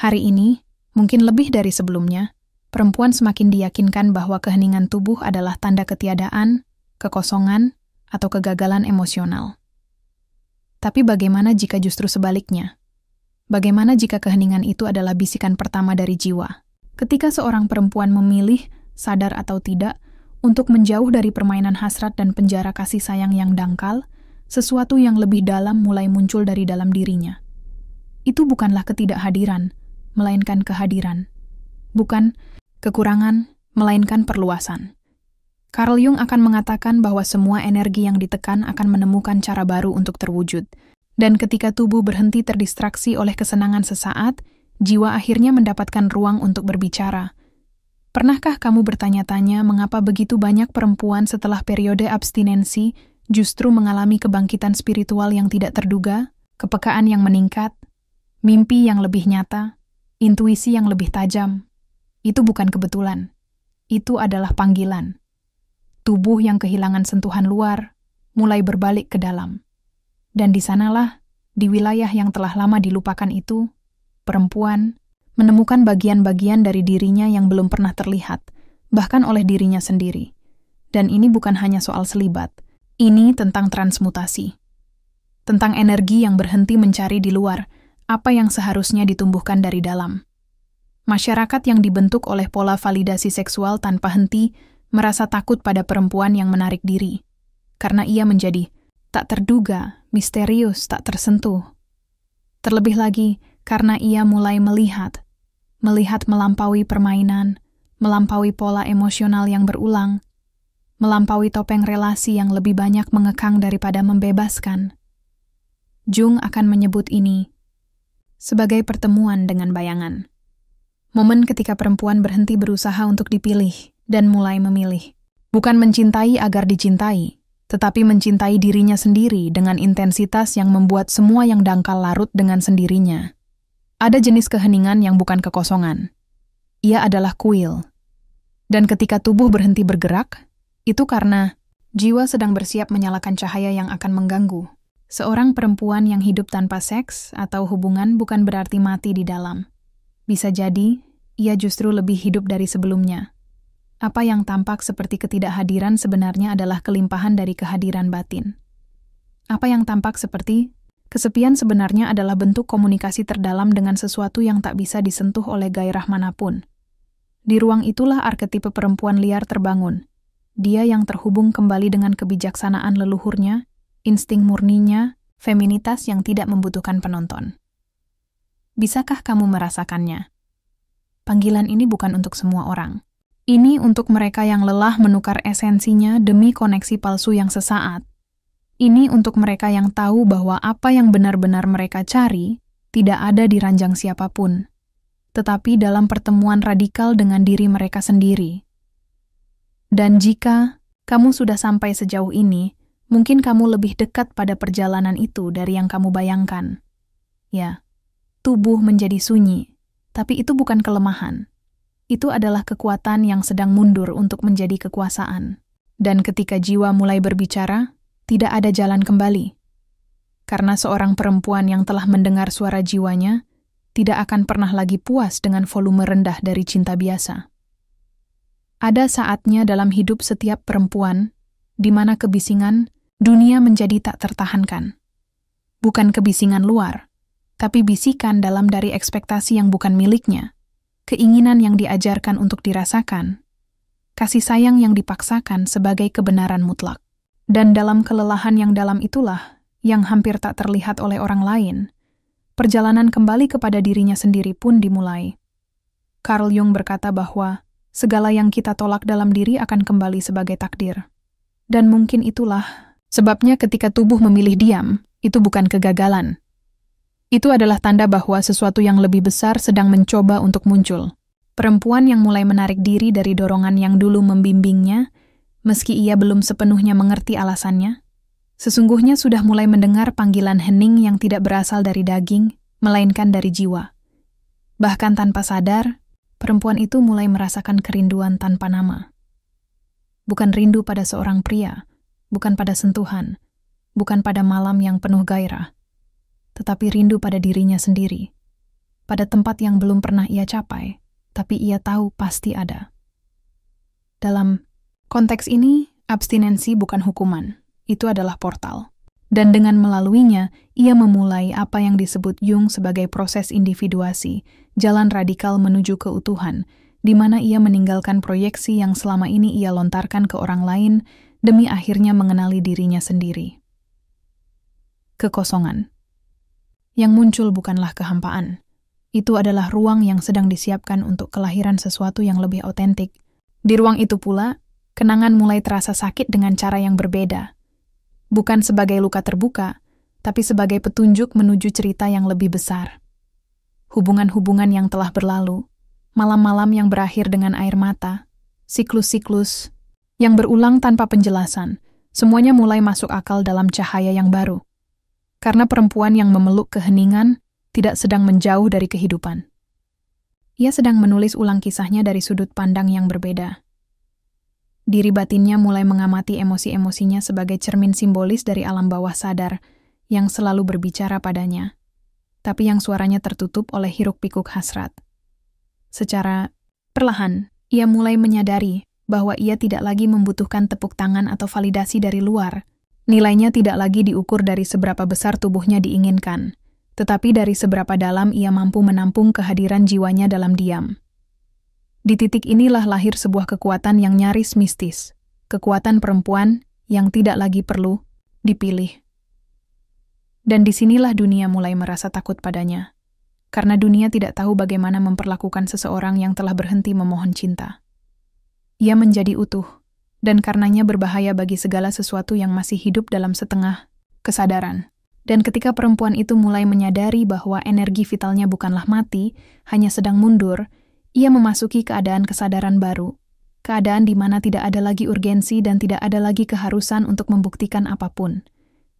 Hari ini, mungkin lebih dari sebelumnya, perempuan semakin diyakinkan bahwa keheningan tubuh adalah tanda ketiadaan, kekosongan, atau kegagalan emosional. Tapi bagaimana jika justru sebaliknya? Bagaimana jika keheningan itu adalah bisikan pertama dari jiwa? Ketika seorang perempuan memilih, sadar atau tidak, untuk menjauh dari permainan hasrat dan penjara kasih sayang yang dangkal, sesuatu yang lebih dalam mulai muncul dari dalam dirinya. Itu bukanlah ketidakhadiran, melainkan kehadiran. Bukan kekurangan, melainkan perluasan. Carl Jung akan mengatakan bahwa semua energi yang ditekan akan menemukan cara baru untuk terwujud. Dan ketika tubuh berhenti terdistraksi oleh kesenangan sesaat, jiwa akhirnya mendapatkan ruang untuk berbicara. Pernahkah kamu bertanya-tanya mengapa begitu banyak perempuan setelah periode abstinensi justru mengalami kebangkitan spiritual yang tidak terduga, kepekaan yang meningkat, mimpi yang lebih nyata, intuisi yang lebih tajam? Itu bukan kebetulan. Itu adalah panggilan. Tubuh yang kehilangan sentuhan luar mulai berbalik ke dalam. Dan di sanalah, di wilayah yang telah lama dilupakan itu, perempuan menemukan bagian-bagian dari dirinya yang belum pernah terlihat, bahkan oleh dirinya sendiri. Dan ini bukan hanya soal selibat. Ini tentang transmutasi. Tentang energi yang berhenti mencari di luar apa yang seharusnya ditumbuhkan dari dalam. Masyarakat yang dibentuk oleh pola validasi seksual tanpa henti merasa takut pada perempuan yang menarik diri, karena ia menjadi tak terduga, misterius, tak tersentuh. Terlebih lagi, karena ia mulai melihat melampaui permainan, melampaui pola emosional yang berulang, melampaui topeng relasi yang lebih banyak mengekang daripada membebaskan. Jung akan menyebut ini sebagai pertemuan dengan bayangan. Momen ketika perempuan berhenti berusaha untuk dipilih dan mulai memilih. Bukan mencintai agar dicintai, tetapi mencintai dirinya sendiri dengan intensitas yang membuat semua yang dangkal larut dengan sendirinya. Ada jenis keheningan yang bukan kekosongan. Ia adalah kuil. Dan ketika tubuh berhenti bergerak, itu karena jiwa sedang bersiap menyalakan cahaya yang akan mengganggu. Seorang perempuan yang hidup tanpa seks atau hubungan bukan berarti mati di dalam. Bisa jadi, ia justru lebih hidup dari sebelumnya. Apa yang tampak seperti ketidakhadiran sebenarnya adalah kelimpahan dari kehadiran batin. Apa yang tampak seperti kesepian sebenarnya adalah bentuk komunikasi terdalam dengan sesuatu yang tak bisa disentuh oleh gairah manapun. Di ruang itulah arketipe perempuan liar terbangun. Dia yang terhubung kembali dengan kebijaksanaan leluhurnya, insting murninya, feminitas yang tidak membutuhkan penonton. Bisakah kamu merasakannya? Panggilan ini bukan untuk semua orang. Ini untuk mereka yang lelah menukar esensinya demi koneksi palsu yang sesaat. Ini untuk mereka yang tahu bahwa apa yang benar-benar mereka cari tidak ada di ranjang siapapun, tetapi dalam pertemuan radikal dengan diri mereka sendiri. Dan jika kamu sudah sampai sejauh ini, mungkin kamu lebih dekat pada perjalanan itu dari yang kamu bayangkan. Ya, tubuh menjadi sunyi, tapi itu bukan kelemahan. Itu adalah kekuatan yang sedang mundur untuk menjadi kekuasaan. Dan ketika jiwa mulai berbicara, tidak ada jalan kembali. Karena seorang perempuan yang telah mendengar suara jiwanya, tidak akan pernah lagi puas dengan volume rendah dari cinta biasa. Ada saatnya dalam hidup setiap perempuan, di mana kebisingan, dunia menjadi tak tertahankan. Bukan kebisingan luar, tapi bisikan dalam dari ekspektasi yang bukan miliknya. Keinginan yang diajarkan untuk dirasakan, kasih sayang yang dipaksakan sebagai kebenaran mutlak. Dan dalam kelelahan yang dalam itulah, yang hampir tak terlihat oleh orang lain, perjalanan kembali kepada dirinya sendiri pun dimulai. Carl Jung berkata bahwa segala yang kita tolak dalam diri akan kembali sebagai takdir. Dan mungkin itulah sebabnya ketika tubuh memilih diam, itu bukan kegagalan. Itu adalah tanda bahwa sesuatu yang lebih besar sedang mencoba untuk muncul. Perempuan yang mulai menarik diri dari dorongan yang dulu membimbingnya, meski ia belum sepenuhnya mengerti alasannya, sesungguhnya sudah mulai mendengar panggilan hening yang tidak berasal dari daging, melainkan dari jiwa. Bahkan tanpa sadar, perempuan itu mulai merasakan kerinduan tanpa nama. Bukan rindu pada seorang pria, bukan pada sentuhan, bukan pada malam yang penuh gairah, tetapi rindu pada dirinya sendiri. pada tempat yang belum pernah ia capai, tapi ia tahu pasti ada. Dalam konteks ini, abstinensi bukan hukuman, itu adalah portal. Dan dengan melaluinya, ia memulai apa yang disebut Jung sebagai proses individuasi, jalan radikal menuju keutuhan, di mana ia meninggalkan proyeksi yang selama ini ia lontarkan ke orang lain demi akhirnya mengenali dirinya sendiri. Kekosongan. Yang muncul bukanlah kehampaan. Itu adalah ruang yang sedang disiapkan untuk kelahiran sesuatu yang lebih otentik. Di ruang itu pula, kenangan mulai terasa sakit dengan cara yang berbeda. Bukan sebagai luka terbuka, tapi sebagai petunjuk menuju cerita yang lebih besar. Hubungan-hubungan yang telah berlalu, malam-malam yang berakhir dengan air mata, siklus-siklus yang berulang tanpa penjelasan, semuanya mulai masuk akal dalam cahaya yang baru. Karena perempuan yang memeluk keheningan tidak sedang menjauh dari kehidupan. Ia sedang menulis ulang kisahnya dari sudut pandang yang berbeda. Diri batinnya mulai mengamati emosi-emosinya sebagai cermin simbolis dari alam bawah sadar yang selalu berbicara padanya, tapi yang suaranya tertutup oleh hiruk-pikuk hasrat. Secara perlahan, ia mulai menyadari bahwa ia tidak lagi membutuhkan tepuk tangan atau validasi dari luar. Nilainya tidak lagi diukur dari seberapa besar tubuhnya diinginkan, tetapi dari seberapa dalam ia mampu menampung kehadiran jiwanya dalam diam. Di titik inilah lahir sebuah kekuatan yang nyaris mistis, kekuatan perempuan yang tidak lagi perlu dipilih. Dan disinilah dunia mulai merasa takut padanya, karena dunia tidak tahu bagaimana memperlakukan seseorang yang telah berhenti memohon cinta. Ia menjadi utuh, dan karenanya berbahaya bagi segala sesuatu yang masih hidup dalam setengah kesadaran. Dan ketika perempuan itu mulai menyadari bahwa energi vitalnya bukanlah mati, hanya sedang mundur, ia memasuki keadaan kesadaran baru, keadaan di mana tidak ada lagi urgensi dan tidak ada lagi keharusan untuk membuktikan apapun.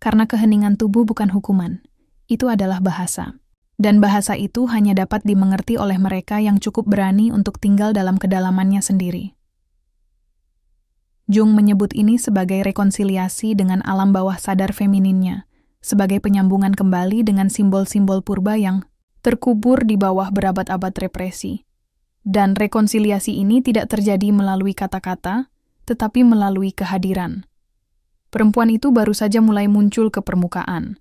Karena keheningan tubuh bukan hukuman, itu adalah bahasa. Dan bahasa itu hanya dapat dimengerti oleh mereka yang cukup berani untuk tinggal dalam kedalamannya sendiri. Jung menyebut ini sebagai rekonsiliasi dengan alam bawah sadar femininnya, sebagai penyambungan kembali dengan simbol-simbol purba yang terkubur di bawah berabad-abad represi. Dan rekonsiliasi ini tidak terjadi melalui kata-kata, tetapi melalui kehadiran. Perempuan itu baru saja mulai muncul ke permukaan,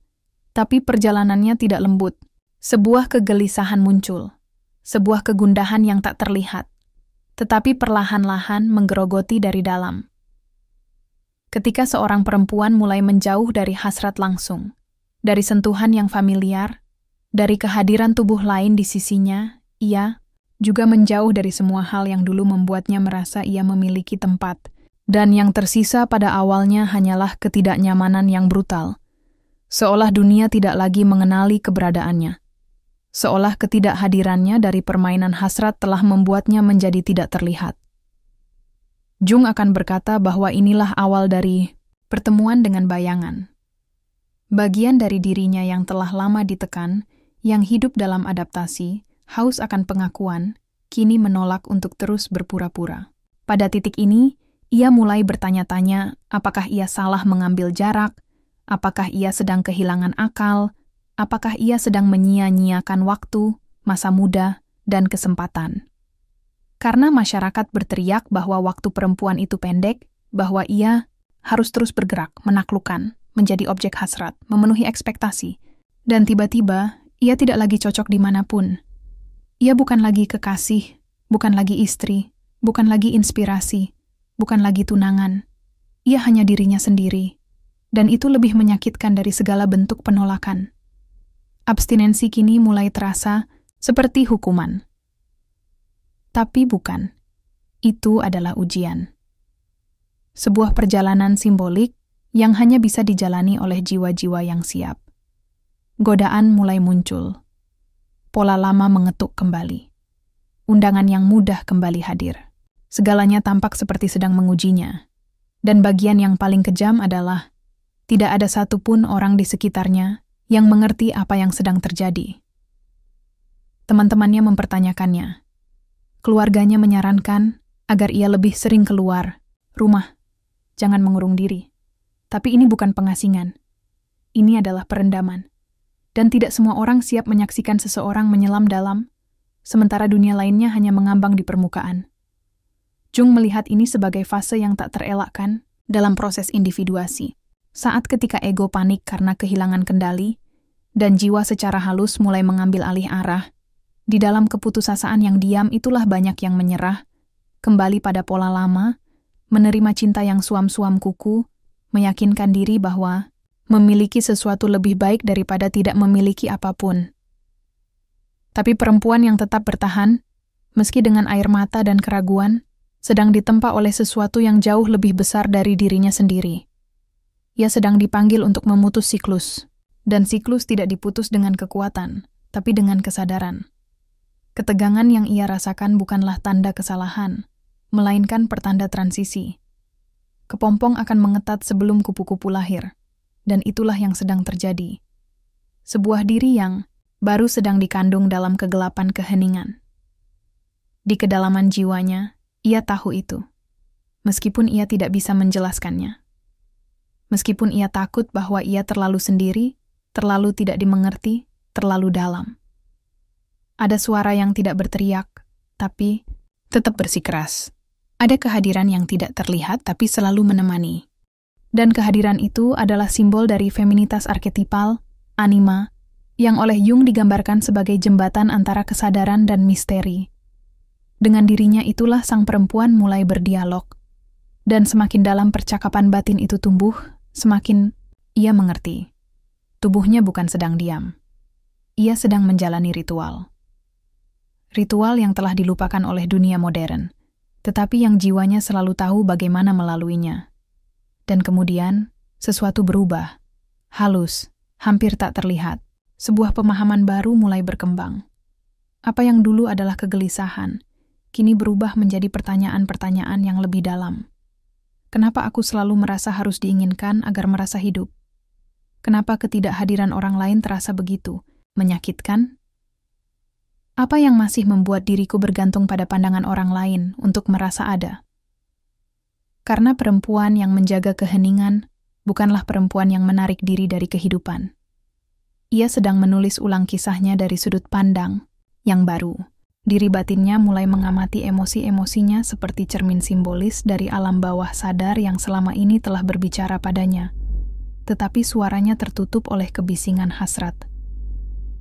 tapi perjalanannya tidak lembut. Sebuah kegelisahan muncul, sebuah kegundahan yang tak terlihat, tetapi perlahan-lahan menggerogoti dari dalam. Ketika seorang perempuan mulai menjauh dari hasrat langsung, dari sentuhan yang familiar, dari kehadiran tubuh lain di sisinya, ia juga menjauh dari semua hal yang dulu membuatnya merasa ia memiliki tempat, dan yang tersisa pada awalnya hanyalah ketidaknyamanan yang brutal, seolah dunia tidak lagi mengenali keberadaannya, seolah ketidakhadirannya dari permainan hasrat telah membuatnya menjadi tidak terlihat. Jung akan berkata bahwa inilah awal dari pertemuan dengan bayangan. Bagian dari dirinya yang telah lama ditekan, yang hidup dalam adaptasi, haus akan pengakuan, kini menolak untuk terus berpura-pura. Pada titik ini, ia mulai bertanya-tanya apakah ia salah mengambil jarak, apakah ia sedang kehilangan akal, apakah ia sedang menyia-nyiakan waktu, masa muda, dan kesempatan. Karena masyarakat berteriak bahwa waktu perempuan itu pendek, bahwa ia harus terus bergerak, menaklukkan, menjadi objek hasrat, memenuhi ekspektasi. Dan tiba-tiba, ia tidak lagi cocok dimanapun. Ia bukan lagi kekasih, bukan lagi istri, bukan lagi inspirasi, bukan lagi tunangan. Ia hanya dirinya sendiri. Dan itu lebih menyakitkan dari segala bentuk penolakan. Abstinensi kini mulai terasa seperti hukuman. Tapi bukan. Itu adalah ujian. Sebuah perjalanan simbolik yang hanya bisa dijalani oleh jiwa-jiwa yang siap. Godaan mulai muncul. Pola lama mengetuk kembali. Undangan yang mudah kembali hadir. Segalanya tampak seperti sedang mengujinya. Dan bagian yang paling kejam adalah tidak ada satupun orang di sekitarnya yang mengerti apa yang sedang terjadi. Teman-temannya mempertanyakannya. Keluarganya menyarankan agar ia lebih sering keluar rumah, jangan mengurung diri. Tapi ini bukan pengasingan. Ini adalah perendaman. Dan tidak semua orang siap menyaksikan seseorang menyelam dalam, sementara dunia lainnya hanya mengambang di permukaan. Jung melihat ini sebagai fase yang tak terelakkan dalam proses individuasi. Saat ketika ego panik karena kehilangan kendali, dan jiwa secara halus mulai mengambil alih arah, di dalam keputusasaan yang diam itulah banyak yang menyerah, kembali pada pola lama, menerima cinta yang suam-suam kuku, meyakinkan diri bahwa memiliki sesuatu lebih baik daripada tidak memiliki apapun. Tapi perempuan yang tetap bertahan, meski dengan air mata dan keraguan, sedang ditempa oleh sesuatu yang jauh lebih besar dari dirinya sendiri. Ia sedang dipanggil untuk memutus siklus, dan siklus tidak diputus dengan kekuatan, tapi dengan kesadaran. Ketegangan yang ia rasakan bukanlah tanda kesalahan, melainkan pertanda transisi. Kepompong akan mengetat sebelum kupu-kupu lahir. Dan itulah yang sedang terjadi. Sebuah diri yang baru sedang dikandung dalam kegelapan keheningan. Di kedalaman jiwanya, ia tahu itu. Meskipun ia tidak bisa menjelaskannya. Meskipun ia takut bahwa ia terlalu sendiri, terlalu tidak dimengerti, terlalu dalam. Ada suara yang tidak berteriak, tapi tetap bersikeras. Ada kehadiran yang tidak terlihat tapi selalu menemani. Dan kehadiran itu adalah simbol dari feminitas arketipal, anima, yang oleh Jung digambarkan sebagai jembatan antara kesadaran dan misteri. Dengan dirinya itulah sang perempuan mulai berdialog. Dan semakin dalam percakapan batin itu tumbuh, semakin ia mengerti. Tubuhnya bukan sedang diam. Ia sedang menjalani ritual. Ritual yang telah dilupakan oleh dunia modern, tetapi yang jiwanya selalu tahu bagaimana melaluinya. Dan kemudian, sesuatu berubah. Halus, hampir tak terlihat. Sebuah pemahaman baru mulai berkembang. Apa yang dulu adalah kegelisahan, kini berubah menjadi pertanyaan-pertanyaan yang lebih dalam. Kenapa aku selalu merasa harus diinginkan agar merasa hidup? Kenapa ketidakhadiran orang lain terasa begitu menyakitkan? Apa yang masih membuat diriku bergantung pada pandangan orang lain untuk merasa ada? Karena perempuan yang menjaga keheningan bukanlah perempuan yang menarik diri dari kehidupan. Ia sedang menulis ulang kisahnya dari sudut pandang yang baru. Diri batinnya mulai mengamati emosi-emosinya seperti cermin simbolis dari alam bawah sadar yang selama ini telah berbicara padanya. Tetapi suaranya tertutup oleh kebisingan hasrat.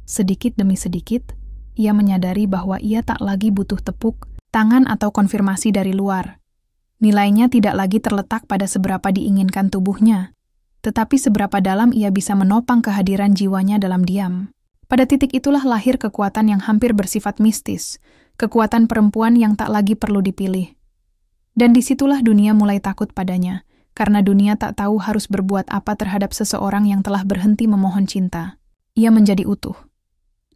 Sedikit demi sedikit, ia menyadari bahwa ia tak lagi butuh tepuk tangan atau konfirmasi dari luar. Nilainya tidak lagi terletak pada seberapa diinginkan tubuhnya, tetapi seberapa dalam ia bisa menopang kehadiran jiwanya dalam diam. Pada titik itulah lahir kekuatan yang hampir bersifat mistis, kekuatan perempuan yang tak lagi perlu dipilih. Dan disitulah dunia mulai takut padanya, karena dunia tak tahu harus berbuat apa terhadap seseorang yang telah berhenti memohon cinta. Ia menjadi utuh.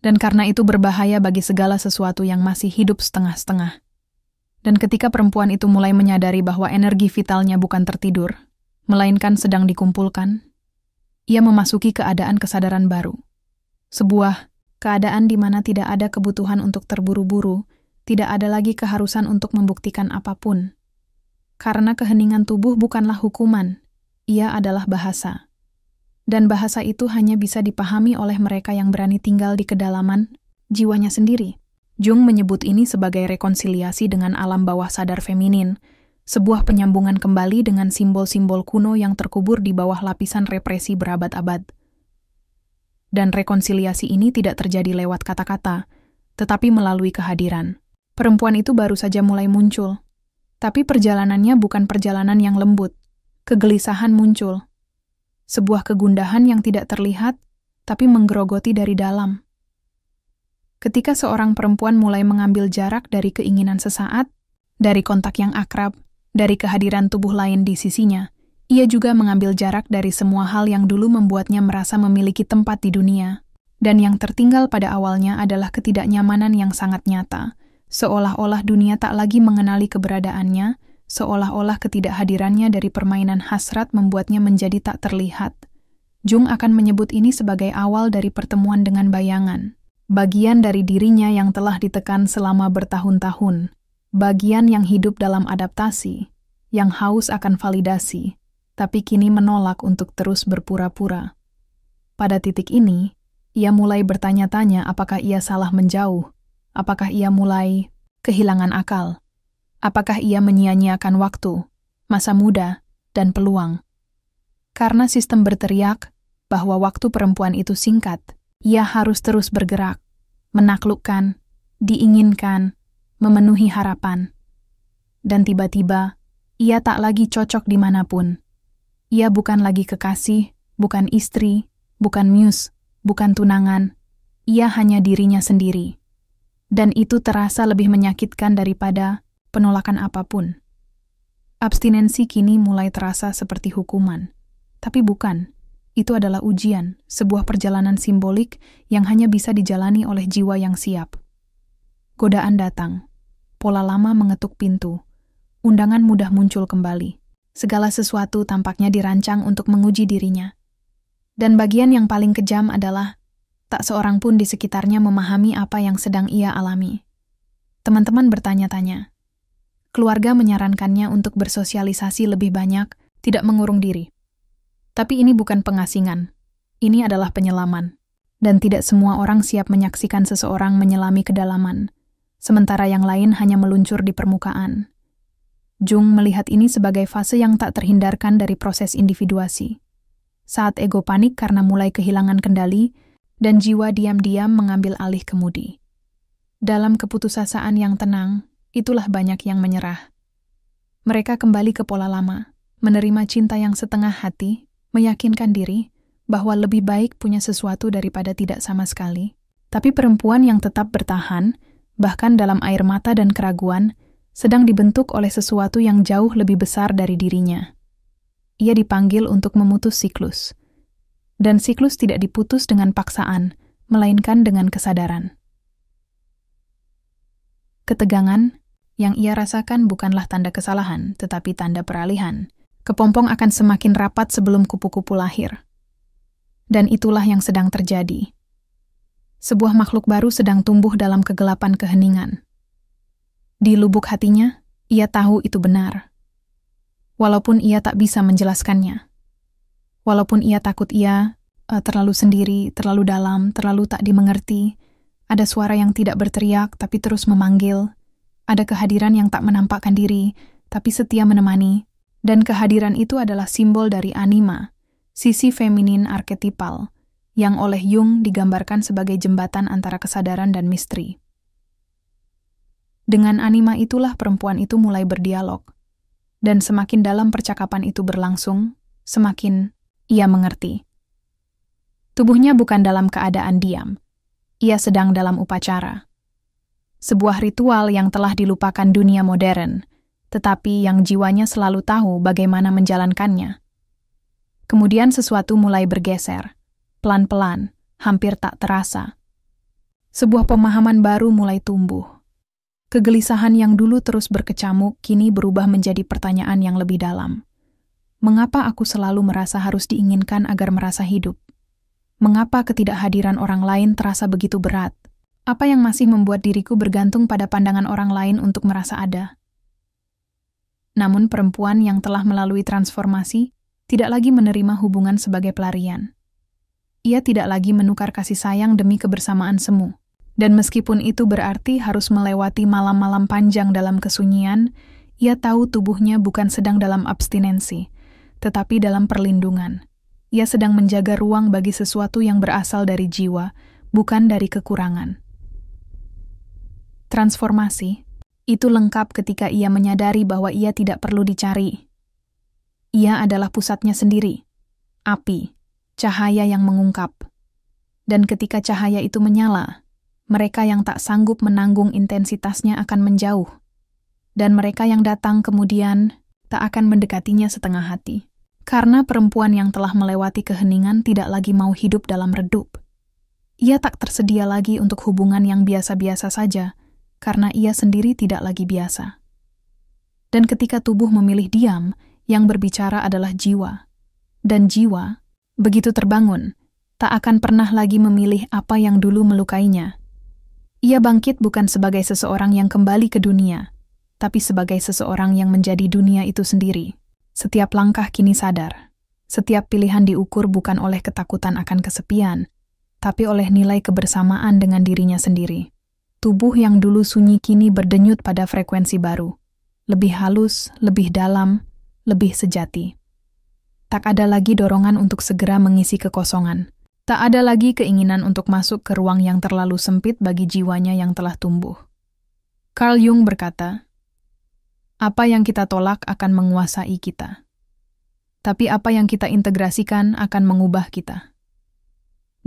Dan karena itu berbahaya bagi segala sesuatu yang masih hidup setengah-setengah. Dan ketika perempuan itu mulai menyadari bahwa energi vitalnya bukan tertidur, melainkan sedang dikumpulkan, ia memasuki keadaan kesadaran baru. Sebuah keadaan di mana tidak ada kebutuhan untuk terburu-buru, tidak ada lagi keharusan untuk membuktikan apapun. Karena keheningan tubuh bukanlah hukuman, ia adalah bahasa. Dan bahasa itu hanya bisa dipahami oleh mereka yang berani tinggal di kedalaman jiwanya sendiri. Jung menyebut ini sebagai rekonsiliasi dengan alam bawah sadar feminin, sebuah penyambungan kembali dengan simbol-simbol kuno yang terkubur di bawah lapisan represi berabad-abad. Dan rekonsiliasi ini tidak terjadi lewat kata-kata, tetapi melalui kehadiran. Perempuan itu baru saja mulai muncul, tapi perjalanannya bukan perjalanan yang lembut. Kegelisahan muncul. Sebuah kegundahan yang tidak terlihat, tapi menggerogoti dari dalam. Ketika seorang perempuan mulai mengambil jarak dari keinginan sesaat, dari kontak yang akrab, dari kehadiran tubuh lain di sisinya, ia juga mengambil jarak dari semua hal yang dulu membuatnya merasa memiliki tempat di dunia. Dan yang tertinggal pada awalnya adalah ketidaknyamanan yang sangat nyata, seolah-olah dunia tak lagi mengenali keberadaannya, seolah-olah ketidakhadirannya dari permainan hasrat membuatnya menjadi tak terlihat. Jung akan menyebut ini sebagai awal dari pertemuan dengan bayangan. Bagian dari dirinya yang telah ditekan selama bertahun-tahun, bagian yang hidup dalam adaptasi, yang haus akan validasi, tapi kini menolak untuk terus berpura-pura. Pada titik ini, Ia mulai bertanya-tanya apakah ia salah menjauh, apakah ia mulai kehilangan akal, apakah ia menyia-nyiakan waktu, masa muda, dan peluang. Karena sistem berteriak bahwa waktu perempuan itu singkat, ia harus terus bergerak, menaklukkan, diinginkan, memenuhi harapan. Dan tiba-tiba, ia tak lagi cocok dimanapun. Ia bukan lagi kekasih, bukan istri, bukan muse, bukan tunangan. Ia hanya dirinya sendiri. Dan itu terasa lebih menyakitkan daripada penolakan apapun. Abstinensi kini mulai terasa seperti hukuman. Tapi bukan. Itu adalah ujian, sebuah perjalanan simbolik yang hanya bisa dijalani oleh jiwa yang siap. Godaan datang. Pola lama mengetuk pintu. Undangan mudah muncul kembali. Segala sesuatu tampaknya dirancang untuk menguji dirinya. Dan bagian yang paling kejam adalah tak seorang pun di sekitarnya memahami apa yang sedang ia alami. Teman-teman bertanya-tanya. Keluarga menyarankannya untuk bersosialisasi lebih banyak, tidak mengurung diri. Tapi ini bukan pengasingan. Ini adalah penyelaman. Dan tidak semua orang siap menyaksikan seseorang menyelami kedalaman, sementara yang lain hanya meluncur di permukaan. Jung melihat ini sebagai fase yang tak terhindarkan dari proses individuasi. Saat ego panik karena mulai kehilangan kendali, dan jiwa diam-diam mengambil alih kemudi. Dalam keputusasaan yang tenang, itulah banyak yang menyerah. Mereka kembali ke pola lama, menerima cinta yang setengah hati, meyakinkan diri bahwa lebih baik punya sesuatu daripada tidak sama sekali. Tapi perempuan yang tetap bertahan, bahkan dalam air mata dan keraguan, sedang dibentuk oleh sesuatu yang jauh lebih besar dari dirinya. Ia dipanggil untuk memutus siklus. Dan siklus tidak diputus dengan paksaan, melainkan dengan kesadaran. Ketegangan yang ia rasakan bukanlah tanda kesalahan, tetapi tanda peralihan. Kepompong akan semakin rapat sebelum kupu-kupu lahir. Dan itulah yang sedang terjadi. Sebuah makhluk baru sedang tumbuh dalam kegelapan keheningan. Di lubuk hatinya, ia tahu itu benar. Walaupun ia tak bisa menjelaskannya. Walaupun ia takut ia terlalu sendiri, terlalu dalam, terlalu tak dimengerti. Ada suara yang tidak berteriak, tapi terus memanggil. Ada kehadiran yang tak menampakkan diri, tapi setia menemani. Dan kehadiran itu adalah simbol dari anima, sisi feminin arketipal, yang oleh Jung digambarkan sebagai jembatan antara kesadaran dan misteri. Dengan anima itulah perempuan itu mulai berdialog. Dan semakin dalam percakapan itu berlangsung, semakin ia mengerti. Tubuhnya bukan dalam keadaan diam. Ia sedang dalam upacara. Sebuah ritual yang telah dilupakan dunia modern, tetapi yang jiwanya selalu tahu bagaimana menjalankannya. Kemudian sesuatu mulai bergeser, pelan-pelan, hampir tak terasa. Sebuah pemahaman baru mulai tumbuh. Kegelisahan yang dulu terus berkecamuk kini berubah menjadi pertanyaan yang lebih dalam. Mengapa aku selalu merasa harus diinginkan agar merasa hidup? Mengapa ketidakhadiran orang lain terasa begitu berat? Apa yang masih membuat diriku bergantung pada pandangan orang lain untuk merasa ada? Namun perempuan yang telah melalui transformasi tidak lagi menerima hubungan sebagai pelarian. Ia tidak lagi menukar kasih sayang demi kebersamaan semu. Dan meskipun itu berarti harus melewati malam-malam panjang dalam kesunyian, ia tahu tubuhnya bukan sedang dalam abstinensi, tetapi dalam perlindungan. Ia sedang menjaga ruang bagi sesuatu yang berasal dari jiwa, bukan dari kekurangan. Transformasi itu lengkap ketika ia menyadari bahwa ia tidak perlu dicari. Ia adalah pusatnya sendiri, api, cahaya yang mengungkap. Dan ketika cahaya itu menyala, mereka yang tak sanggup menanggung intensitasnya akan menjauh. Dan mereka yang datang kemudian tak akan mendekatinya setengah hati. Karena perempuan yang telah melewati keheningan tidak lagi mau hidup dalam redup. Ia tak tersedia lagi untuk hubungan yang biasa-biasa saja, karena ia sendiri tidak lagi biasa. Dan ketika tubuh memilih diam, yang berbicara adalah jiwa. Dan jiwa, begitu terbangun, tak akan pernah lagi memilih apa yang dulu melukainya. Ia bangkit bukan sebagai seseorang yang kembali ke dunia, tapi sebagai seseorang yang menjadi dunia itu sendiri. Setiap langkah kini sadar. Setiap pilihan diukur bukan oleh ketakutan akan kesepian, tapi oleh nilai kebersamaan dengan dirinya sendiri. Tubuh yang dulu sunyi kini berdenyut pada frekuensi baru. Lebih halus, lebih dalam, lebih sejati. Tak ada lagi dorongan untuk segera mengisi kekosongan. Tak ada lagi keinginan untuk masuk ke ruang yang terlalu sempit bagi jiwanya yang telah tumbuh. Carl Jung berkata, "Apa yang kita tolak akan menguasai kita. Tapi apa yang kita integrasikan akan mengubah kita."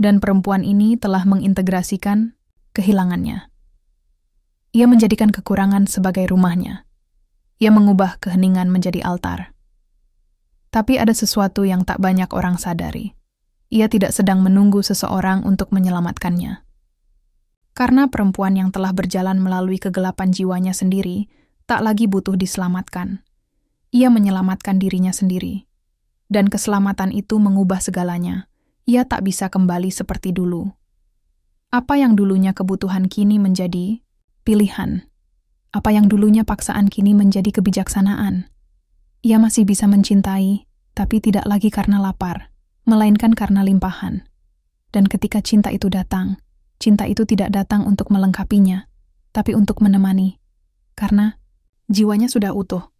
Dan perempuan ini telah mengintegrasikan kehilangannya. Ia menjadikan kekurangan sebagai rumahnya. Ia mengubah keheningan menjadi altar. Tapi ada sesuatu yang tak banyak orang sadari. Ia tidak sedang menunggu seseorang untuk menyelamatkannya. Karena perempuan yang telah berjalan melalui kegelapan jiwanya sendiri, tak lagi butuh diselamatkan. Ia menyelamatkan dirinya sendiri. Dan keselamatan itu mengubah segalanya. Ia tak bisa kembali seperti dulu. Apa yang dulunya kebutuhan kini menjadi pilihan. Apa yang dulunya paksaan kini menjadi kebijaksanaan. Ia masih bisa mencintai, tapi tidak lagi karena lapar, melainkan karena limpahan. Dan ketika cinta itu datang, cinta itu tidak datang untuk melengkapinya, tapi untuk menemani. Karena jiwanya sudah utuh.